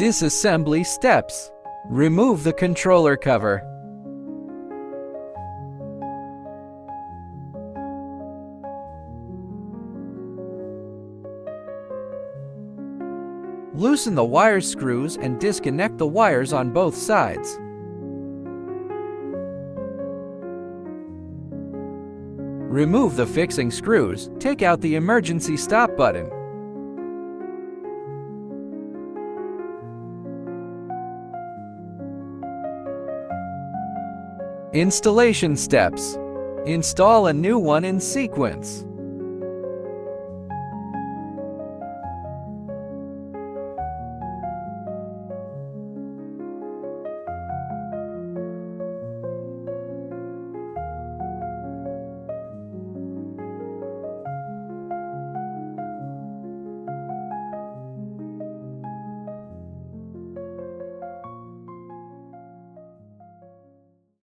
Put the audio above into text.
Disassembly steps. Remove the controller cover. Loosen the wire screws and disconnect the wires on both sides. Remove the fixing screws. Take out the emergency stop button. Installation steps. Install a new one in sequence.